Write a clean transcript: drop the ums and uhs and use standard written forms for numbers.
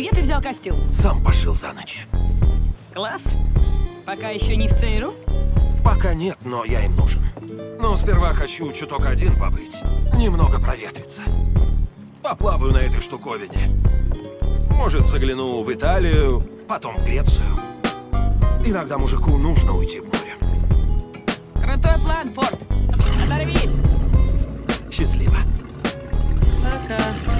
Где ты взял костюм? Сам пошил за ночь. Класс. Пока еще не в ЦРУ? Пока нет, но я им нужен. Но сперва хочу чуток один побыть. Немного проветриться. Поплаваю на этой штуковине. Может, загляну в Италию, потом в Грецию. Иногда мужику нужно уйти в море. Крутой план, Форд. Оторвись. Счастливо. Пока.